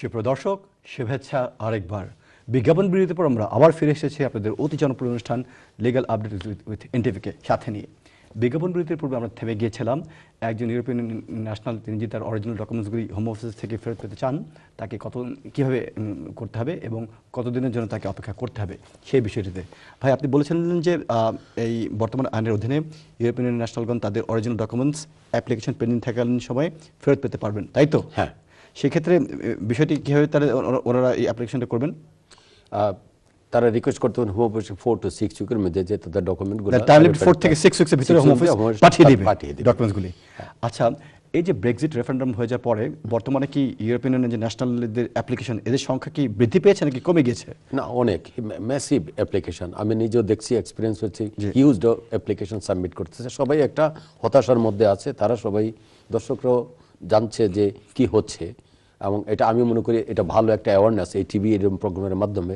সুপ্রিয় দর্শক, শুভেচ্ছা আরেকবার। বিজ্ঞাপন বিরতির পর আমরা আবার ফিরে এসেছি আপনাদের অতি জনপ্রিয় অনুষ্ঠান লিগ্যাল আপডেট উইথ এনটিভিকে সাথে নিয়ে। বিজ্ঞাপন বিরতির পূর্বে আমরা থেমে গিয়েছিলাম একজন ইউরোপিয়ান ন্যাশনাল, তিনি যদি তার অরিজিনাল ডকুমেন্টসগুলি হোম অফিস থেকে ফেরত পেতে চান, তাকে কীভাবে করতে হবে এবং কতদিনের জন্য তাকে অপেক্ষা করতে হবে সেই বিষয়টিতে। ভাই, আপনি বলেছিলেন যে এই বর্তমান আইনের অধীনে ইউরোপিয়ান ন্যাশনালগণ তাদের অরিজিনাল ডকুমেন্টস অ্যাপ্লিকেশন পেন্ডিং থাকাকালীন সময় ফেরত পেতে পারবেন, তাই তো? হ্যাঁ। সেক্ষেত্রে বিষয়টি কীভাবে ওনারা এই অ্যাপ্লিকেশনটা করবেন? তারা রিকোয়েস্ট করতে হবে হোম অফিস 4 to 6 উইকের মধ্যে যে তাদের ডকুমেন্টগুলো 4 থেকে 6 উইকের ভিতরে হোম অফিস পাঠিয়ে দিবে ডকুমেন্টসগুলি। আচ্ছা, এই যে ব্রেক্সিট রেফারেন্ডাম হয়ে যাওয়ার পরে বর্তমানে কি ইউরোপিয়ান ইউনিয়নের যে ন্যাশনালদের অ্যাপ্লিকেশন, এদের সংখ্যা কি বৃদ্ধি পেয়েছে নাকি কমে গেছে? না, অনেক ম্যাসিভ অ্যাপ্লিকেশন। আমি নিজেও দেখছি, এক্সপিরিয়েন্স হচ্ছে, হিউজ অ্যাপ্লিকেশন সাবমিট করতেছে। সবাই একটা হতাশার মধ্যে আছে। তারা সবাই, দর্শকরাও জানছে যে কি হচ্ছে, এবং এটা আমি মনে করি এটা ভালো একটা অ্যাওয়ারনেস এই টিভি এরকম প্রোগ্রামের মাধ্যমে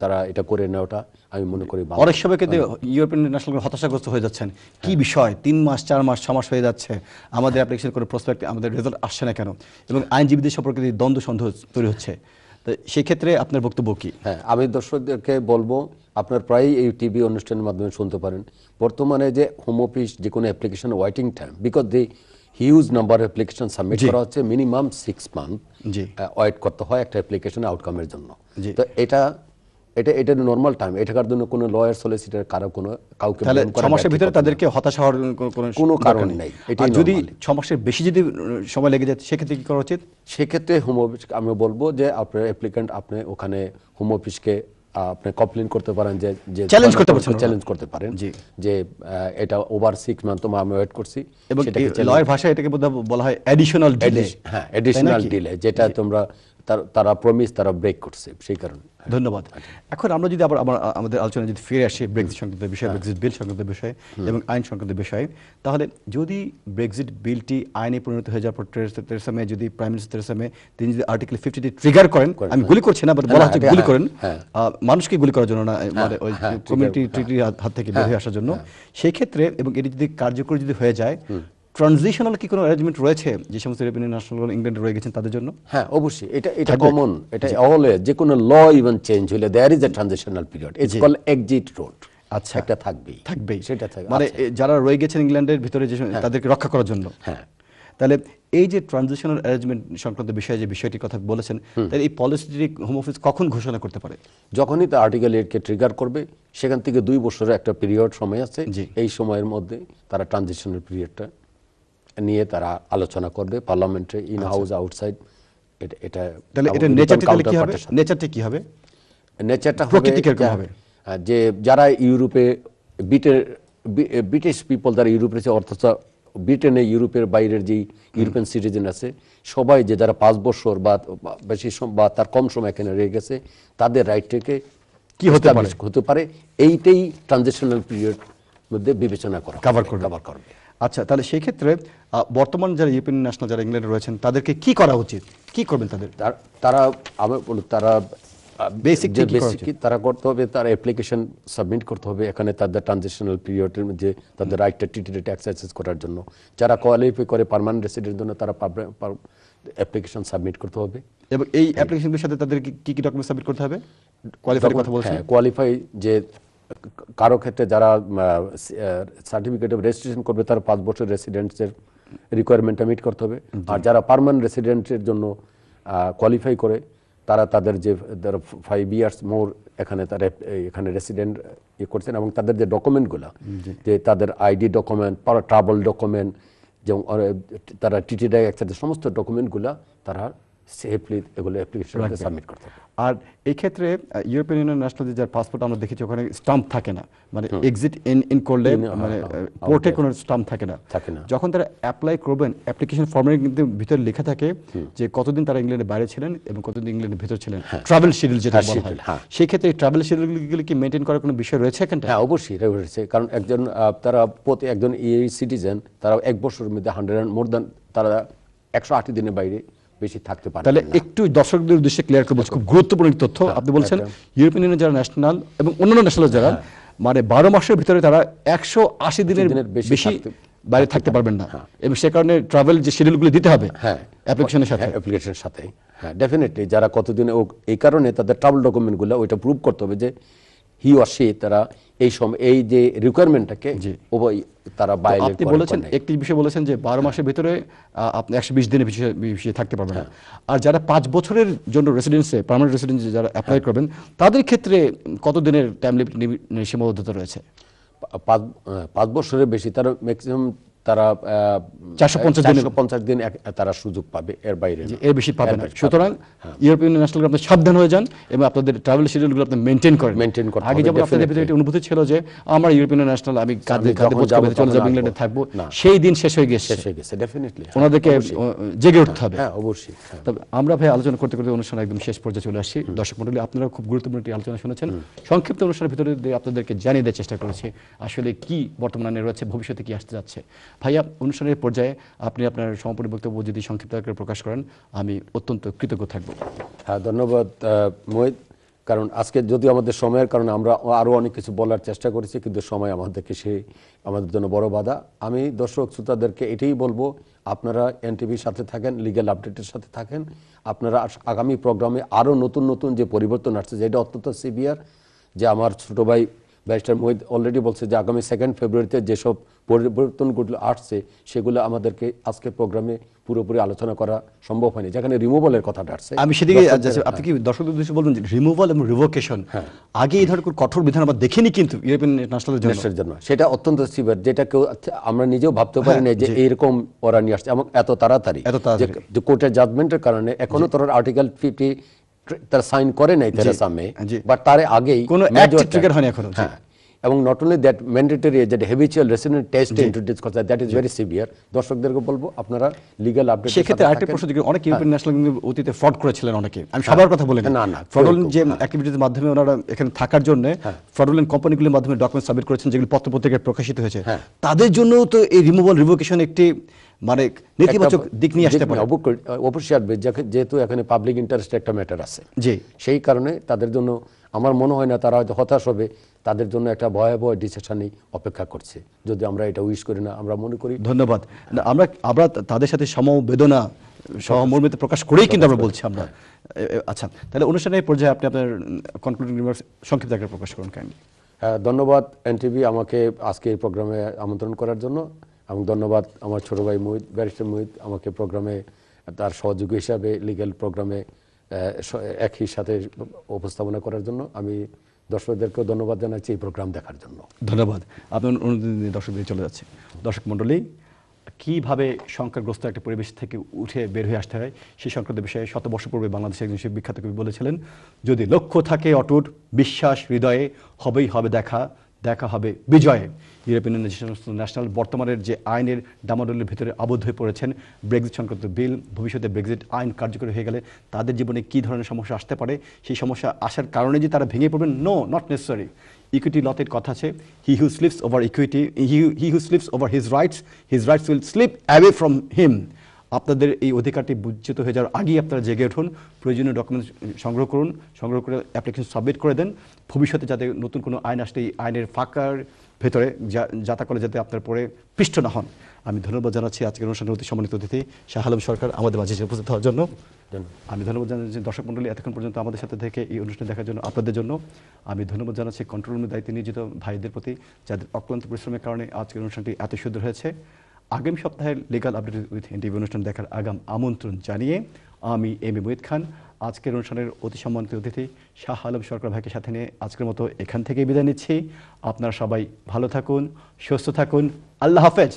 তারা এটা করে নেওয়াটা আমি মনে করি ভালো। অনেক সময় কিন্তু ইউরোপিয়ান ন্যাশনাল হতাশাগ্রস্ত হয়ে যাচ্ছেন, কি বিষয় 3 মাস 4 মাস 6 মাস হয়ে যাচ্ছে, আমাদের অ্যাপ্লিকেশন করে প্রসপেক্ট আমাদের রেজাল্ট আসছে না কেন, এবং আইনজীবীদের সম্পর্কে দ্বন্দ্ব সন্দেহ তৈরি হচ্ছে। তো সেই ক্ষেত্রে আপনার বক্তব্য কি? হ্যাঁ, আমি দর্শকদেরকে বলবো, আপনার প্রায়ই এই টিভি অনুষ্ঠানের মাধ্যমে শুনতে পারেন বর্তমানে যে হোম অফিস যে কোনো application waiting time, because the huge number application submit করা হচ্ছে, মিনিমাম 6 মান্থ ওয়েট করতে হয় একটা অ্যাপ্লিকেশন আউটকামের জন্য। তো এটা নরমাল টাইম, এটার জন্য কোনো লয়ার, সলিসিটার কাউকে সমস্যার ভিতরে তাদেরকে হতাশা হওয়ার কোনো কারণ নেই। যদি 6 মাসের বেশি যদি সময় লেগে যায় সেক্ষেত্রে কি করা উচিত? সেক্ষেত্রে হোম অফিস, আমি বলবো যে আপনার অ্যাপ্লিক্যান্ট, আপনি ওখানে হোম অফিসকে আপনি কমপ্লেন করতে পারেন, যে চ্যালেঞ্জ করতে পারেন যে এটা ওভার 6 মান্থ আমি ওয়েট করছি, এবং লয়ার ভাষায় এটাকে বলা হয় অ্যাডিশনাল ডিলে। হ্যাঁ, অ্যাডিশনাল ডিলে, যেটা তোমরা তারা প্রমিস তারা ব্রেক করছে, সেই কারণে। ধন্যবাদ। এখন আমরা যদি আবার আমাদের আলোচনায় যদি ফিরে আসি ব্রেক্সিট সংক্রান্ত বিষয়, ব্রেক্সিট বিল সংক্রান্ত বিষয় এবং আইন সংক্রান্ত বিষয়, তাহলে যদি ব্রেক্সিট বিলটি আইনে পরিণত হয়ে যাওয়ার পর থেরেসা মে, যদি প্রাইম মিনিস্টার থেরেসা মে তিনি যদি আর্টিকেল 50 ট্রিগার করেন, আমি গুলি করছি না, বাট বলা হচ্ছে গুলি করেন, মানুষকে গুলি করার জন্য না, মানে ওই কমিউনিটি ট্রিটির হাত থেকে বের হয়ে আসার জন্য, সেই ক্ষেত্রে এবং এটি যদি কার্যকরী যদি হয়ে যায়, ট্রানজিশনাল কি কোনো অ্যারেঞ্জমেন্ট রয়েছে যে সমস্ত ইউরোপিয়ান ন্যাশনাল ইংল্যান্ডে রয়ে গেছেন তাদের জন্য? হ্যাঁ, অবশ্যই। এটা কমন, এটা অলওয়েজ যে কোনো ল ইভেন চেঞ্জ হলে there is a transitional period, it's called exit road. আচ্ছা, এটা থাকবেই সেটা থাকবে, মানে যারা রয়ে গেছেন ইংল্যান্ডের ভিতরে যে তাদেরকে রক্ষা করার জন্য। হ্যাঁ, তাহলে এই যে ট্রানজিশনাল অ্যারেঞ্জমেন্ট সংক্রান্ত বিষয়ে যে বিষয়টির কথা বলেছেন, তাহলে এই পলিসিটি হোম অফিস কখন ঘোষণা করতে পারে? যখনই তা আর্টিকেল 8 ট্রিগার করবে, সেখান থেকে 2 বছরের একটা পিরিয়ড সময় আছে। এই সময়ের মধ্যে তারা ট্রানজিশনাল পিরিয়ডটা নিয়ে তারা আলোচনা করবে পার্লামেন্টে, ইন হাউস, আউটসাইড। এটা তাহলে এটা নেচারটা কি হবে? নেচারটা হবে যে যারা ইউরোপে ব্রিটিশ পিপল, যারা ইউরোপে আছে, অর্থাৎ ব্রিটেনে ইউরোপের বাইরের যে ইউরোপিয়ান সিটিজেন আছে, সবাই যে যারা 5 বছর বা বেশি বা তার কম সময় এখানে রয়ে গেছে, তাদের রাইটটাকে কি হতে পারে, এইটাই ট্রানজিশনাল পিরিয়ড মধ্যে বিবেচনা করা কভার করবে। আচ্ছা, তাহলে সেই ক্ষেত্রে বর্তমান যারা ইউরোপিয়ান ন্যাশনাল যারা ইংল্যান্ডে রয়েছেন তাদেরকে কি করা উচিত, কি করবেন তারা বেসিক তারা করতে হবে, তার অ্যাপ্লিকেশন সাবমিট করতে হবে এখানে তাদের ট্রানজিশনাল পিরিয়ডের মধ্যে তাদের রাইটটা টিটিতে এক্সারসাইজ করার জন্য। যারা কোয়ালিফাই করে পার্মানেন্ট রেসিডেন্টের জন্য, তারা অ্যাপ্লিকেশন সাবমিট করতে হবে। এবং এই অ্যাপ্লিকেশনের সাথে তাদের কি কি ডকুমেন্ট সাবমিট করতে হবে? কোয়ালিফাই যে কারো ক্ষেত্রে যারা সার্টিফিকেট অফ রেজিস্ট্রেশন করবে, তার 5 বছর রেসিডেন্টসের রিকোয়ারমেন্টটা মিট করতে হবে। আর যারা পার্মানেন্ট রেসিডেন্টের জন্য কোয়ালিফাই করে, তারা তাদের যে 5 ইয়ার্স মোর এখানে রেসিডেন্ট করছেন, এবং তাদের যে ডকুমেন্টগুলো, যে তাদের আইডি ডকুমেন্ট, ট্রাভেল ডকুমেন্ট, যেমন তারা টিটিডি একসাথে সমস্ত ডকুমেন্টগুলো তারা সেফলি এগুলো অ্যাপ্লিকেশনে সাবমিট করতে হবে। আর এই ক্ষেত্রে ইউরোপিয়ান ইউনিয়ন ন্যাশনাল যার পাসপোর্ট আমরা দেখেছি, ওখানে স্টাম্প থাকে না, মানে এক্সিট ইন করলে মানে পোর্টে কোনো স্টাম্প থাকে না। যখন তারা অ্যাপ্লাই করবেন, অ্যাপ্লিকেশন ফর্মের কিন্তু ভিতরে লেখা থাকে যে কতদিন তারা ইংল্যান্ডের বাইরে ছিলেন এবং কতদিন ইংল্যান্ডের ভিতরে ছিলেন, ট্রাভেল শিডিউল যেটা বলা হয়। সেই ক্ষেত্রে এই ট্রাভেল শিডিউলগুলো কি মেইনটেইন করার কোনো বিষয় রয়েছে এখানটা? হ্যাঁ, অবশ্যই রয়েছে, কারণ একজন ইউ সিটিজেন, তারা 1 বছরের মধ্যে 100 মোর দ্যান তারা 180 দিনের বাইরে বেশি থাকতে পারে। তাহলে একটু দর্শকদের উদ্দেশ্যে ক্লিয়ার করে বলছি, খুব গুরুত্বপূর্ণ তথ্য আপনি বলছেন। ইউরোপিয়ান ইউনিয়ন যারা ন্যাশনাল এবং অন্যান্য ন্যাশনাল যারা, মানে 12 মাসের ভিতরে তারা 180 দিনের বেশি বাইরে থাকতে পারবেন না, এবং সে কারণে ট্রাভেল যে শিডিউলগুলো দিতে হবে অ্যাপ্লিকেশনের সাথে। অ্যাপ্লিকেশনের সাথে, হ্যাঁ, ডেফিনেটলি যারা কতদিনে এই কারণে তাদের ট্রাভেল ডকুমেন্টগুলো ওইটা প্রুভ করতে হবে যে হি অর সি তারা এই সময় এই যে রিকোয়ারমেন্টটাকে তারা বাইরে। আপনি বলেছেন একটি বিষয় বলেছেন যে 12 মাসের ভিতরে আপনি 120 দিনের বেশি থাকতে পারবেন না। আর যারা 5 বছরের জন্য রেসিডেন্সে পার্মানেন্ট রেসিডেন্সে যারা অ্যাপ্লাই করবেন তাদের ক্ষেত্রে কত দিনের টাইম লিমিট সীমাবদ্ধতা রয়েছে? 5 বছরের বেশি, তারা ম্যাক্সিমাম তারা 450 দিন তারা সুযোগ পাবে, এর বাইরে এর বেশি পাবে না। সুতরাং ইউরোপিয়ান ন্যাশনাল আপনি সাবধান হয়ে যান এবং আপনাদের ট্রাভেল শিডিউলগুলো আপনি মেইনটেইন করেন। আগে যেমন আপনাদের ভিতরে একটা অনুভূতি ছিল যে আমরা ইউরোপিয়ান ন্যাশনাল আমি কাঁধে বোঝ করে চলে যাব, ইংল্যান্ডে থাকবো, সেই দিন শেষ হয়ে গেছে। ডেফিনেটলি ওনাদেরকে জেগে উঠতে হবে। হ্যাঁ, অবশ্যই। তবে আমরা ভাই আলোচনা করতে করতে অনুষ্ঠান একদম শেষ পর্যায়ে চলে আসছি। দর্শক মণ্ডলী, আপনারা খুব গুরুত্বপূর্ণ একটি আলোচনা শুনেছেন। সংক্ষিপ্ত অনুষ্ঠানের ভিতরে আপনাদেরকে জানিয়ে দেওয়ার চেষ্টা করেছি আসলে কি বর্তমানে রয়েছে, ভবিষ্যতে কি আসতে যাচ্ছে। ভাইয়া, অনুষ্ঠানের পর্যায়ে আপনি আপনার সমাপনী বক্তব্য যদি সংক্ষিপ্ত আকারে প্রকাশ করেন আমি অত্যন্ত কৃতজ্ঞ থাকব। হ্যাঁ, ধন্যবাদ মোহিত। কারণ আজকে যদি আমাদের সময়ের কারণে আমরা আরও অনেক কিছু বলার চেষ্টা করেছি, কিন্তু সময় আমাদের জন্য বড় বাধা। আমি দর্শক শ্রোতাদেরকে এটাই বলবো, আপনারা এনটিভির সাথে থাকেন, লিগ্যাল আপডেটের সাথে থাকেন। আপনারা আগামী প্রোগ্রামে আরও নতুন নতুন যে পরিবর্তন আসছে, যেটা অত্যন্ত সিভিয়ার, যে আমার ছোট ভাই ব্যারিস্টার মোহিত অলরেডি বলছে যে আগামী 2 ফেব্রুয়ারিতে যেসব পরিবর্তনগুলো আসছে সেগুলো আমাদেরকে আজকের প্রোগ্রামে পুরোপুরি আলোচনা করা সম্ভব হয়নি, যেখানে রিমুভালের কথাটা আসছে। আমি সেদিকে আপনি কি দর্শকদের উদ্দেশ্যে বলবেন যে রিমুভাল এবং রিভোকেশন আগে এই ধরনের কঠোর বিধান আমরা দেখিনি কিন্তু ইউরোপিয়ান ন্যাশনালের জন্য সেটা অত্যন্ত সিভিয়ার, যেটা কেউ আমরা নিজেও ভাবতে পারি না যে এইরকম ওরা নিয়ে আসছে এবং এত তাড়াতাড়ি। যে কোর্টের জাজমেন্টের কারণে এখনো তারা আর্টিকেল 50 তারা সাইন করে নাই তেরেসা মে, বাট তার আগেই কোনো অ্যাক্ট ট্রিগার হয়নি এখনো। এবং নট অনলি দ্যাট, ম্যান্ডেটরি যে হ্যাবিচুয়াল রেসিডেন্ট টেস্ট ইন্ট্রোডিউস করতে, দ্যাট ইজ ভেরি সিভিয়ার। দর্শকদেরকে বলবো আপনারা লিগ্যাল আপডেট। সেক্ষেত্রে আরেকটা প্রশ্ন, অনেক ইউরোপিয়ান ন্যাশনাল অতীতে ফ্রড করেছিলেন অনেকে, আমি সবার কথা বলি না, ফ্রডুলেন্ট যে অ্যাক্টিভিটির মাধ্যমে ওনারা এখানে থাকার জন্য ফ্রডুলেন্ট কোম্পানিগুলোর মাধ্যমে ডকুমেন্ট সাবমিট করেছেন যেগুলো পত্রপত্রিকায় প্রকাশিত হয়েছে, তাদের জন্য তো এই রিমুভাল রিভোকেশন একটি মানে নেতিবাচক দিক নিয়ে আসতে পারে। অবশ্যই আসবে, যেহেতু এখানে পাবলিক ইন্টারেস্টের একটা ম্যাটার আছে, সেই কারণে তাদের জন্য আমার মনে হয় না তারা হয়তো হতাশ হবে, তাদের জন্য একটা ভয়াবহ ডিসিশনই অপেক্ষা করছে যদি আমরা এটা উইশ করি না। আমরা মনে করি। ধন্যবাদ। আমরা তাদের সাথে সমবেদনা সহমর্মিতা প্রকাশ করেই কিন্তু আমরা বলছি আমরা। আচ্ছা, তাহলে অনুষ্ঠানের পর্যায়ে আপনি আপনার কনক্লুডিং রিমার্কস সংক্ষিপ্ত আকারে প্রকাশ করুন কাইন্ডলি। হ্যাঁ, ধন্যবাদ এনটিভি আমাকে আজকে এই প্রোগ্রামে আমন্ত্রণ করার জন্য, এবং ধন্যবাদ আমার ছোট ভাই মোহিত, ব্যারিস্টার মোহিত আমাকে প্রোগ্রামে তার সহযোগী হিসাবে লিগ্যাল প্রোগ্রামে একই সাথে উপস্থাপনা করার জন্য। আমি দর্শকদেরকেও ধন্যবাদ জানাচ্ছি এই প্রোগ্রাম দেখার জন্য। ধন্যবাদ। আপনার অনুদিন দর্শকদের চলে যাচ্ছে। দর্শক মণ্ডলী, কীভাবে সংকটগ্রস্ত একটা পরিবেশ থেকে উঠে বের হয়ে আসতে হয় সেই সংক্রান্ত বিষয়ে শতবর্ষ পূর্বে বাংলাদেশের একজন বিখ্যাত কবি বলেছিলেন, যদি লক্ষ্য থাকে অটুট, বিশ্বাস হৃদয়ে, হবেই হবে দেখা হবে বিজয়ে। ইউরোপিয়ান ন্যাশনাল বর্তমানের যে আইনের ডামাডোলের ভিতরে আবদ্ধ হয়ে পড়েছেন, ব্রেক্সিট সংক্রান্ত বিল, ভবিষ্যতে ব্রেক্সিট আইন কার্যকরী হয়ে গেলে তাদের জীবনে কী ধরনের সমস্যা আসতে পারে, সেই সমস্যা আসার কারণে যে তারা ভেঙে পড়বেন, নো, নট নেসেসারি। ইকুইটি লতের কথা আছে, he who slips over equity, he who slips over his rights will slip away from him. আপনাদের এই অধিকারটি বুঝিত হয়ে যাওয়ার আগেই আপনারা জেগে উঠুন, প্রয়োজনীয় ডকুমেন্ট সংগ্রহ করে অ্যাপ্লিকেশন সাবমিট করে দেন। ভবিষ্যতে যাতে নতুন কোনো আইন আসলে এই আইনের ফাঁকার ভেতরে যাতা করে যাতে আপনার পরে পৃষ্ঠ না হন। আমি ধন্যবাদ জানাচ্ছি আজকের অনুষ্ঠানের অতি সম্মানিত অতিথি শাহ আলম সরকার আমাদের মাঝে উপস্থিত হওয়ার জন্য। আমি ধন্যবাদ জানাচ্ছি দর্শক মণ্ডলী এতক্ষণ পর্যন্ত আমাদের সাথে থেকে এই অনুষ্ঠান দেখার জন্য আপনাদের জন্য। আমি ধন্যবাদ জানাচ্ছি কন্ট্রোল রুমের দায়িত্বে নিয়োজিত ভাইদের প্রতি, যাদের অক্লান্ত পরিশ্রমের কারণে আজকের অনুষ্ঠানটি এত সুন্দর হয়েছে। আগামী সপ্তাহে লিগ্যাল আপডেট উইথ এনটিভি অনুষ্ঠান দেখার আগাম আমন্ত্রণ জানিয়ে আমি এম এ মোহিত খান আজকের অনুষ্ঠানের অতি সম্মানিত অতিথি শাহ আলম সরকার ভাইকে সাথে নিয়ে আজকের মতো এখান থেকে বিদায় নিচ্ছি। আপনারা সবাই ভালো থাকুন, সুস্থ থাকুন। আল্লাহ হাফেজ।